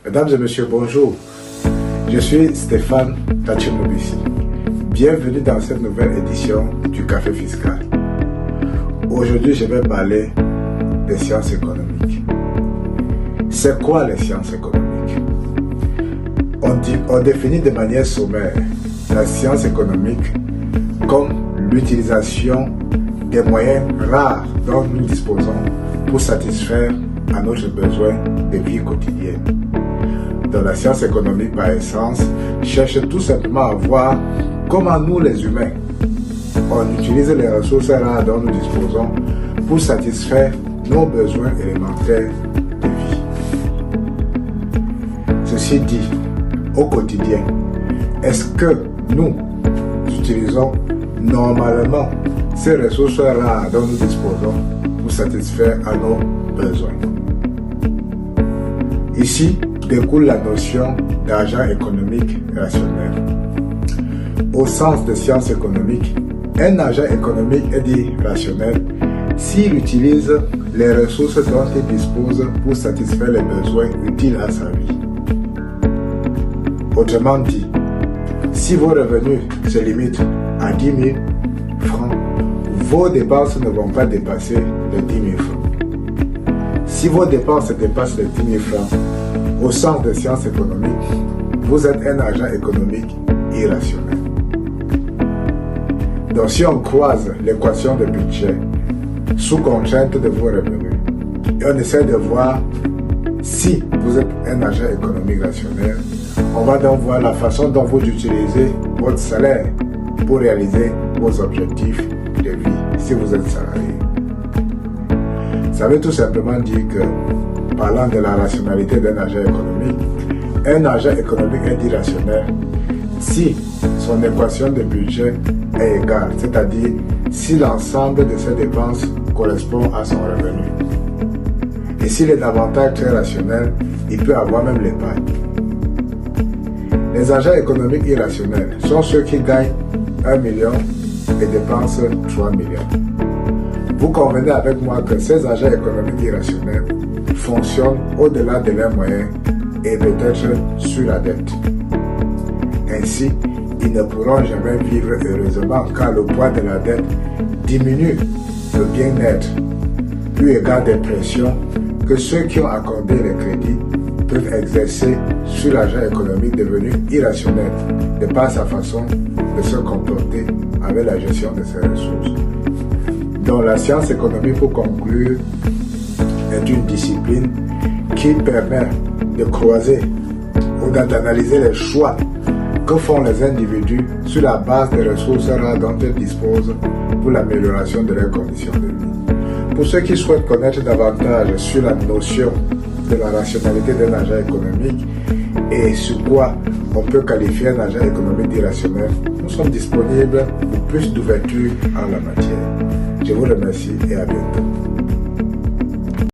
Mesdames et messieurs, bonjour. Je suis Stéphane Tachimobisi. Bienvenue dans cette nouvelle édition du Café Fiscal. Aujourd'hui, je vais parler des sciences économiques. C'est quoi les sciences économiques? On définit de manière sommaire la science économique comme l'utilisation des moyens rares dont nous disposons pour satisfaire à notre besoin de vie quotidienne. Donc la science économique, par essence, cherche tout simplement à voir comment nous, les humains, on utilise les ressources rares dont nous disposons pour satisfaire nos besoins élémentaires de vie. Ceci dit, au quotidien, est-ce que nous utilisons normalement ces ressources rares dont nous disposons pour satisfaire à nos besoins? Ici découle la notion d'argent économique rationnel. Au sens de sciences économiques, un agent économique est dit rationnel s'il utilise les ressources dont il dispose pour satisfaire les besoins utiles à sa vie. Autrement dit, si vos revenus se limitent à 10 000 francs, vos dépenses ne vont pas dépasser les 10 000 francs. Si vos dépenses dépassent les 10 000 francs, au sens des sciences économiques, vous êtes un agent économique irrationnel. Donc si on croise l'équation de budget sous contrainte de vos revenus, et on essaie de voir si vous êtes un agent économique rationnel, on va donc voir la façon dont vous utilisez votre salaire pour réaliser vos objectifs de vie si vous êtes salarié. Ça veut tout simplement dire que, parlant de la rationalité d'un agent économique, un agent économique est irrationnel si son équation de budget est égale, c'est-à-dire si l'ensemble de ses dépenses correspond à son revenu. Et s'il est davantage très rationnel, il peut avoir même l'épargne. Les agents économiques irrationnels sont ceux qui gagnent 1 million et dépensent 3 millions. Vous convenez avec moi que ces agents économiques irrationnels fonctionnent au-delà de leurs moyens et peut-être sur la dette. Ainsi, ils ne pourront jamais vivre heureusement car le poids de la dette diminue le bien-être, eu égard des pressions que ceux qui ont accordé les crédits peuvent exercer sur l'agent économique devenu irrationnel de par sa façon de se comporter avec la gestion de ses ressources. Donc la science économique, pour conclure, est une discipline qui permet de croiser ou d'analyser les choix que font les individus sur la base des ressources rares dont ils disposent pour l'amélioration de leurs conditions de vie. Pour ceux qui souhaitent connaître davantage sur la notion de la rationalité d'un agent économique et sur quoi on peut qualifier un agent économique d'irrationnel, nous sommes disponibles pour plus d'ouverture en la matière. Je vous remercie et à bientôt.